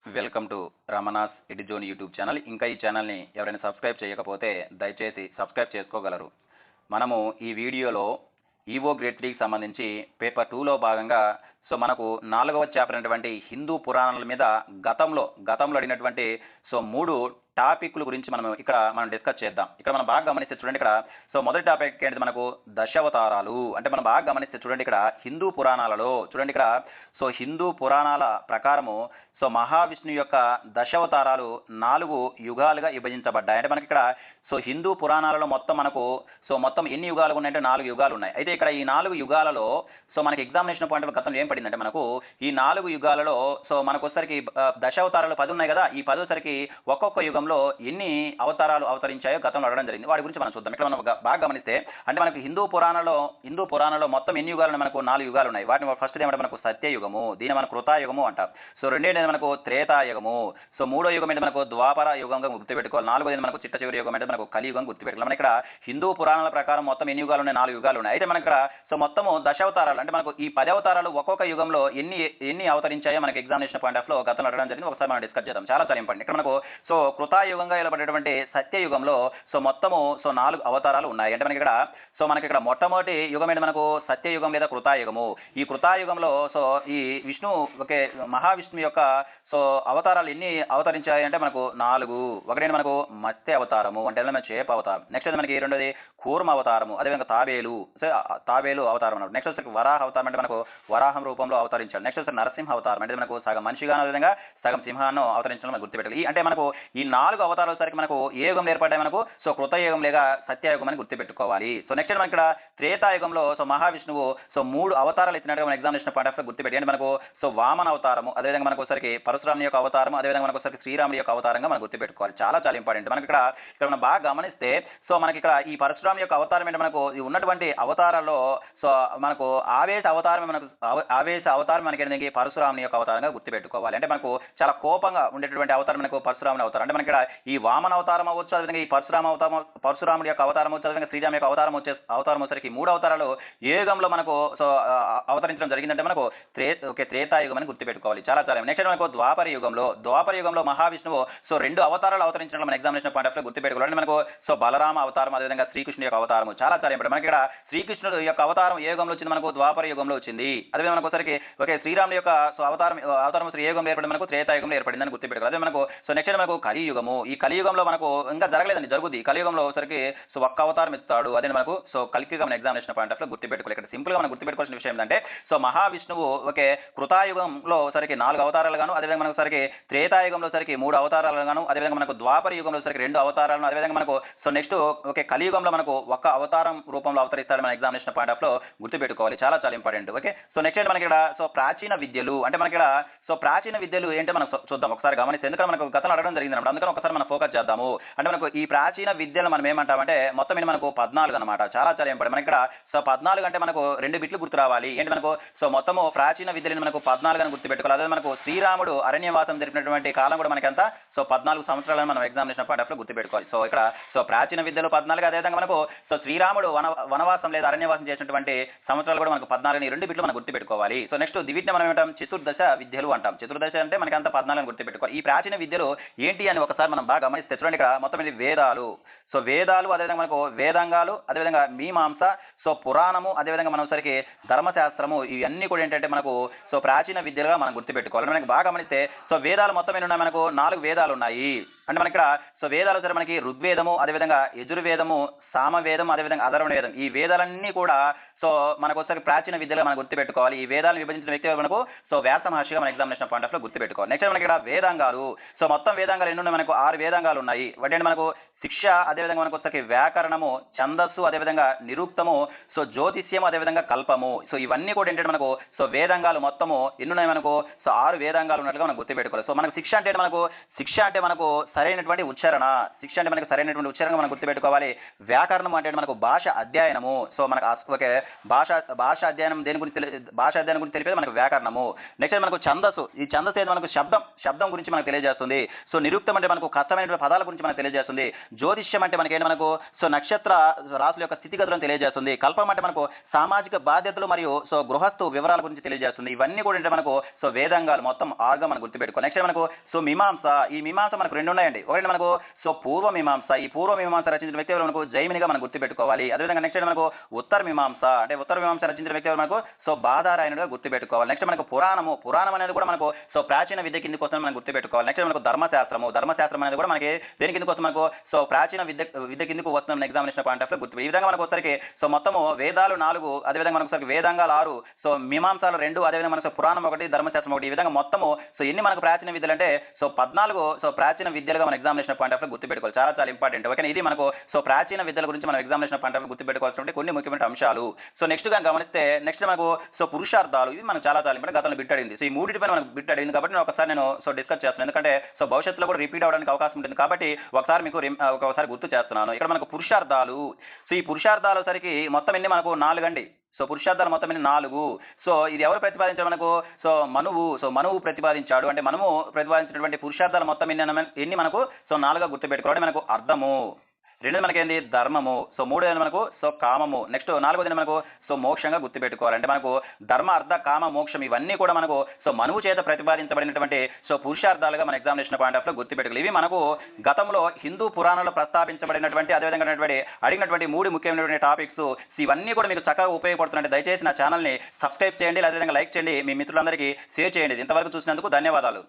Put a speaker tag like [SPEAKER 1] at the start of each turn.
[SPEAKER 1] Welcome to Ramana's Edizone YouTube channel. ఇంకా ఈ ఛానల్ని ఎవరైనా సబ్స్క్రైబ్ చేయకపోతే దయచేసి సబ్స్క్రైబ్ చేసుకోగలరు. మనము ఈ వీడియోలో ఈవో గ్రేడ్ 3కి సంబంధించి పేపర్ 2లో భాగంగా మనకు 4వ చాప్టర్ అయినటువంటి హిందూ పురాణాల మీద గతంలో అడిగినటువంటి 3 టాపిక్ల గురించి మనం డిస్కస్ చేద్దాం. ఇక్కడ మనం బాగా గమనిస్తే చూడండి, ఇక్కడ మొదటి టాపిక్ ఏంటి, మనకు దశావతారాలు. అంటే మనం బాగా గమనిస్తే చూడండి, ఇక్కడ హిందూ పురాణాలలో చూడండి, ఇక్కడ హిందూ పురాణాల ప్రకారము మహావిష్ణు యొక్క దశావతారాలు 4 యుగాలుగా విభజించబడ్డాయి. అంటే మనకి ఇక్కడ హిందూ పురాణాలలో మొత్తం ఎన్ని యుగాలు ఉన్నాయంటే 4 యుగాలు ఉన్నాయి. అయితే ఇక్కడ ఈ 4 యుగాలలో మనకి ఎగ్జామినేషన్ పాయింట్ గతంలో ఏం పడిందంటే, మనకు ఈ 4 యుగాలలో మనకు వచ్చరికి దశావతారాలు 10 ఉన్నాయి కదా. ఈ 10 సరికి ఒక్కొక్క యుగంలో ఎన్ని అవతారాలు అవతరించాయో గతంలో అడగడం జరిగింది. వాటి గురించి మనం చూద్దాం. ఇక్కడ మనం బాగా గమనిస్తే అంటే మనకు హిందూ పురాణాలలో మొత్తం ఎన్ని యుగాలు ఉన్నాయి, మనకు 4 యుగాలు ఉన్నాయి. వాటిని ఫస్ట్ ఏమంటే మనకు సత్యయుగము, దీని మన కృతాయుగము అంటారు. రెండేది మనకు త్రేతాయుగము, మూడో యుగం అంటే మనకు ద్వాపర యుగంగా గుర్తుపెట్టుకోవాలి. నాలుగోది మనకు చిట్ట చివరి యుగం అంటే మనకు కలియుగం గుర్తుపెట్టుకోవాలి. మన ఇక్కడ హిందూ పురాణాల ప్రకారం మొత్తం ఎన్ని యుగాలు ఉన్నాయి, 4 యుగాలు ఉన్నాయి. అయితే మనకి ఇక్కడ మొత్తము దశావతారాలు అంటే మనకు ఈ 10 అవతారాలు ఒక్కొక్క యుగంలో ఎన్ని అవతరించాయో మనకి ఎగ్జామినేషన్ పాయింట్ ఆఫ్ లో గతంలో అడగడం జరిగింది. ఒకసారి మనం డిస్కస్ చేద్దాం. చాలా ఇంపార్టెంట్. ఇక్కడ మనకు కృతాయుగంగా ఇవ్వబడేటువంటి సత్యయుగంలో మొత్తము 4 అవతారాలు ఉన్నాయి. అంటే మనకి ఇక్కడ మొట్టమొదటి యుగం ఏంటి, మనకు సత్యయుగం లేదా కృతాయుగము. ఈ కృతాయుగంలో ఈ మహావిష్ణు యొక్క అవతారాలు ఎన్ని అవతరించాయి అంటే మనకు 4. ఒకటేంటి మనకు మత్స్య అవతారము, అంటే చేప అవతారం. నెక్స్ట్ మనకి రెండోది కూర్మ అవతారము, అదేవిధంగా తాబేలు అవతారం అన్నారు. నెక్స్ట్ వచ్చి వరాహ అవతారం, అంటే మనకు వరాహం రూపంలో అవతరించాడు. నెక్స్ట్ వచ్చి నరసింహ అవతారం, అంటే మనకు సగం మనిషిగాను అదేవిధంగా సగం సింహాన్ని అవతరించడం మనం గుర్తుపెట్టాలి. అంటే మనకు ఈ 4 అవతారాల సరికి మనకు ఏ యుగం ఏర్పడ్డాయి, మనకు కృతయుగం లేదా సత్యయుగం అని గుర్తుపెట్టుకోవాలి. నెక్స్ట్ మనకి ఇక్కడ త్రేతాయుగంలో మహావిష్ణువు 3 అవతారాలు ఇచ్చినట్టుగా మన ఎగ్జామినేషన్ పాయింట్ ఆఫ్ గుర్తుపెట్టి, అంటే మనకు వామన అవతారము, అదేవిధంగా మనకు ఒకసారికి పరశురాముని యొక్క అవతారం, అదేవిధంగా మనకు ఒకసారి శ్రీరాముడి యొక్క అవతారంగా మనం గుర్తుపెట్టుకోవాలి. చాలా ఇంపార్టెంట్. మనకి ఇక్కడ మనం బాగా గమనిస్తే మనకి ఇక్కడ ఈ పరశురాముని యొక్క అవతారం అంటే మనకు ఉన్నటువంటి అవతారాల్లో మనకు ఆవేశ అవతారం మనకి పరశురాముని యొక్క అవతారంగా గుర్తుపెట్టుకోవాలి. అంటే మనకు చాలా కోపంగా ఉండేటువంటి అవతారం మనకు పరశురాముని అవతారం. అంటే మనకి ఇక్కడ ఈ వామన అవతారం అవ్వచ్చు, అదేవిధంగా ఈ పరశురాముడి యొక్క అవతారం అవచ్చు, అదేవిధంగా శ్రీరాము యొక్క అవతారం వచ్చేసరికి 3 అవతారాలు ఏ యుగంలో మనకు అవతరించడం జరిగిందంటే మనకు త్రేతాయుగం అని గుర్తుపెట్టుకోవాలి. చాలా నెక్స్ట్ మనకు ద్వాపర యుగంలో మహావిష్ణువు 2 అవతారాలు అవతరించడం మన ఎగ్జామినేషన్ పాయింట్ ఆఫ్ లో గుర్తుపెట్టుకోవాలి. మనకు బలరామ అవతారం, అదేవిధంగా శ్రీకృష్ణుడి యొక్క అవతారం. చాలా ఇంపార్టెంట్. మనకి ఇక్కడ శ్రీకృష్ణుడు యొక్క అవతారం ఏ యుగంలో వచ్చింది, మనకు ద్వాపర యుగంలో వచ్చింది. అదేవిధంగా మనకు ఒకసారికి శ్రీరాముడి యొక్క అవతారం ఏ యుగంలో ఏర్పడింది, మనకు త్రేతాయుగంలో ఏర్పడిందని గుర్తుపెట్టుకోవాలి. అదే మనకు నెక్స్ట్ మనకు కలియుగము. ఈ కలియుగంలో మనకు ఇంకా జరుగుతుంది. కలియుగంలో ఒకసారికి ఒక్క అవతారం ఇస్తాడు. అదే మనకు కలియుగం మన ఎగ్జామినేషన్ పాయింట్ ఆఫ్ లో గుర్తుపెట్టుకోవాలి. ఇక్కడ సింపుల్ గా మనం గుర్తుపెట్టుకోవాల్సిన విషయం ఏంటంటే మహావిష్ణువు కృతాయుగంలో సరికి 4 అవతారాలు గాను, అదేవిధంగా మనకు సరికి త్రేతాయుగంలో సరికి 3 అవతారాలు గాను, అదేవిధంగా మనకు ద్వాపర యుగంలో సరికి 2 అవతారాలను, అదేవిధంగా మనకు నెక్స్ట్ కలియుగంలో మనకు ఒక్క అవతారం రూపంలో అవతరిస్తాడు మన ఎగ్జామినేషన్ పాయింట్ ఆఫ్ లో గుర్తుపెట్టుకోవాలి. చాలా ఇంపార్టెంట్. ఓకే, నెక్స్ట్ మనకి ఇక్కడ ప్రాచీన విద్యలు. అంటే మనకి ఇక్కడ ప్రాచీన విద్యలు ఏంటో మనం చూద్దాం. ఒకసారి గమనిస్తే, ఎందుకంటే మనకు గతంలో అడగడం జరిగింది అన్నమాట. అందుకని ఒకసారి మనం ఫోకస్ చేద్దాము. అంటే మనకు ఈ ప్రాచీన విద్యలు మనం ఏమంటామంటే మొత్తం మనకు 14 అనమాట. చాలా ఇంపార్టెంట్. మనకి ఇక్కడ 14 అంటే మనకు 2 బిట్లు గుర్తు రావాలి. ఏంటి మనకు మొత్తము ప్రాచీన విద్యలను మనకు 14 అని గుర్తుపెట్టుకోవాలి. అదే మనకు శ్రీరాముడు అరణ్యవాసం జరిపినటువంటి కాలం కూడా మనకి అంతా 14 సంవత్సరాలను మనం ఎగ్జామినేషన్ పాయింట్ ఆఫ్ లో గుర్తుపెట్టుకోవాలి. ఇక్కడ ప్రాచీన విద్యలు 14, అదేవిధంగా మనకు శ్రీరాముడు వనవాసం లేదా అరణ్యవాసం చేసినటువంటి సంవత్సరాలు కూడా మనకు 14 ఈ 2 బిట్లు మనం గుర్తుపెట్టుకోవాలి. నెక్స్ట్ వీటిని మనం ఏమంటాం, చతుర్దశ విద్యలు అంటాం. చతుర్దశ అంటే మనకి అంత 14 అని గుర్తుపెట్టుకోవాలి. ఈ ప్రాచీన విద్యలు ఏంటి అని ఒకసారి మనం బాగా గమనిస్తే చూడండి, ఇక్కడ మొత్తం ఇది వేదాలు, అదేవిధంగా మనకు వేదాంగాలు, అదేవిధంగా మీమాంస, పురాణము, అదేవిధంగా మనం సరికి ధర్మశాస్త్రము, ఇవన్నీ కూడా ఏంటంటే మనకు ప్రాచీన విద్యలుగా మనం గుర్తుపెట్టుకోవాలి. మనకి బాగా గమనిస్తే వేదాలు మొత్తం ఎన్ని ఉన్నాయి, మనకు 4 వేదాలు ఉన్నాయి. అంటే మనకి ఇక్కడ వేదాలు సరే మనకి ఋగ్వేదము, అదేవిధంగా యజుర్వేదము, సామవేదం, అదేవిధంగా అధర్వణ వేదం. ఈ వేదాలన్నీ కూడా మనకు ఒకసారి ప్రాచీన విద్యలో మనం గుర్తుపెట్టుకోవాలి. ఈ వేదాలను విభజించిన వ్యక్తి మనకు వ్యాస మహర్షిగా మన ఎగ్జామినేషన్ పాయింట్ ఆఫ్ లో గుర్తుపెట్టుకోవాలి. నెక్స్ట్ మనకి ఇక్కడ వేదాంగాలు. మొత్తం వేదాంగాలు ఎన్ని ఉన్నాయి, మనకు 6 వేదాంగాలు ఉన్నాయి. వాటి మనకు శిక్ష, అదేవిధంగా మనకు వచ్చేసరికి వ్యాకరణము, ఛందస్సు, అదేవిధంగా నిరుక్తము, జ్యోతిష్యము, అదేవిధంగా కల్పము. ఇవన్నీ కూడా ఏంటంటే మనకు వేదాంగాలు మొత్తము ఎన్ని ఉన్నాయి, మనకు 6 వేదాంగాలు ఉన్నట్లుగా మనం గుర్తుపెట్టుకోవాలి. మనకు శిక్ష అంటే మనకు సరైనటువంటి ఉచ్చారణ. శిక్ష అంటే మనకు సరైనటువంటి ఉచ్చారణ మనం గుర్తుపెట్టుకోవాలి. వ్యాకరణం అంటే మనకు భాష అధ్యయనము. మనకు భాష అధ్యయనం గురించి తెలిపేది మనకు వ్యాకరణము. నెక్స్ట్ మనకు ఛందస్సు. ఈ ఛందస్సు ఏది, మనకు శబ్దం గురించి మనకు తెలియజేస్తుంది. నిరుక్తం అంటే మనకు కష్టమైనటువంటి పదాల గురించి మనకు తెలియజేస్తుంది. జ్యోతిష్యం అంటే మనకి ఏంటి, మనకు నక్షత్ర రాశుల యొక్క స్థితిగతులను తెలియజేస్తుంది. కల్పం అంటే మనకు సామాజిక బాధ్యతలు మరియు సో గృహస్థు వివరాల గురించి తెలియజేస్తుంది. ఇవన్నీ కూడా అంటే మనకు సో వేదాంగాలు మొత్తం 6గా మనం గుర్తుపెట్టుకో. నెక్స్ట్ మనకు సో మీమాంస. ఈ మీమాంస మనకు 2 ఉన్నాయండి. ఒకటి మనకు సో పూర్వ మీమాంస. ఈ పూర్వ మీమాంస రచించిన వ్యక్తి ఎవరు మనకు జైమినిగా మనం గుర్తుపెట్టుకోవాలి. అదేవిధంగా నెక్స్ట్ మనకు ఉత్తర మీమాంస. అంటే ఉత్తర మీమాంస రచించిన వ్యక్తి ఎవరు మనకు సో బాధారాయణుడిగా గుర్తుపెట్టుకోవాలి. నెక్స్ట్ మనకు పురాణము. పురాణం అనేది కూడా మనకు సో ప్రాచీన విద్య కిందకి వస్తుంది మనం గుర్తుపెట్టుకోవాలి. నెక్స్ట్ మనకు ధర్మశాస్త్రము. ధర్మశాస్త్రం అనేది కూడా మనకి దేని కిందకి వస్తుంది మనకు సో ప్రాచీన విద్య కిందకు వస్తుంది ఎగ్జామినేషన్ పాయింట్ ఆఫ్ గుర్తు. ఈ విధంగా మనకు వచ్చరికి సో మొత్తము వేదాలు 4, అదేవిధంగా మనకు ఒకసారి వేదాంగాలు 6, సో మీమాంసాలు 2, అదేవిధంగా మనకు పురాణం 1, ధర్మశాస్త్రం 1. ఈ విధంగా మొత్తము సో ఎన్ని మనకు ప్రాచీన విద్యలు అంటే సో 14 సో ప్రాచీన విద్యలుగా మన ఎగ్జామినేషన్ పాయింట్ ఆఫ్ గుర్తుపెట్టుకోవాలి. చాలా చాలా ఇంపార్టెంట్. ఓకే, ఇది మనకు సో ప్రాచీన విద్యల గురించి మనం ఎగ్జామినేషన్ పాయింట్ ఆఫ్ గుర్తుపెట్టుకోవాల్సినటువంటి కొన్ని ముఖ్యమైన అంశాలు. సో నెక్స్ట్ గా గమనిస్తే నెక్స్ట్ మనకు సో పురుషార్థాలు. ఇవి మనకు చాలా చాలా ఇంపార్టెంట్. గతంలో బిట్ అడిగింది. సో ఈ మూడింటిపైన మనకు బిట్ అడిగింది కాబట్టి నేను ఒకసారి సో డిస్కస్ చేస్తున్నాను. ఎందుకంటే సో భవిష్యత్తులో కూడా రిపీట్ అవడానికి అవకాశం ఉంటుంది కాబట్టి ఒకసారి మీకు ఒకసారి గుర్తు చేస్తున్నాను. ఇక్కడ మనకు పురుషార్థాలు. సో ఈ పురుషార్థాలు సరికి మొత్తం ఎన్ని మనకు 4 అండి. సో పురుషార్థాలు మొత్తం ఎన్ని 4. సో ఇది ఎవరు ప్రతిపాదించారు మనకు సో మనువు. సో మనువు ప్రతిపాదించాడు. అంటే మనము ప్రతిపాదించినటువంటి పురుషార్థాలు మొత్తం ఎన్ని మనకు సో 4గా గుర్తుపెట్టుకోవాలి. మనకు అర్థము, 2 మనకి ఏంది ధర్మము, సో 3 మనకు సో కామము, నెక్స్ట్ 4 మనకు సో మోక్షంగా గుర్తుపెట్టుకోవాలి. అంటే మనకు ధర్మ అర్థ కామ మోక్షం ఇవన్నీ కూడా మనకు సో మనువు చేత ప్రతిపాదించబడినటువంటి సో పురుషార్థాలుగా మన ఎగ్జామినేషన్ పాయింట్ ఆఫ్ లో గుర్తుపెట్టుకోవాలి. ఇవి మనకు గతంలో హిందూ పురాణంలో ప్రస్తావించబడినటువంటి అదేవిధంగా అడిగినటువంటి 3 ముఖ్యమైనటువంటి టాపిక్స్. ఇవన్నీ కూడా మీకు చక్కగా ఉపయోగపడుతున్నాయి. దయచేసి నా ఛానల్ని సబ్స్క్రైబ్ చేయండి, అదేవిధంగా లైక్ చేయండి, మీ మిత్రులందరికీ షేర్ చేయండి. ఇంతవరకు చూసినందుకు ధన్యవాదాలు.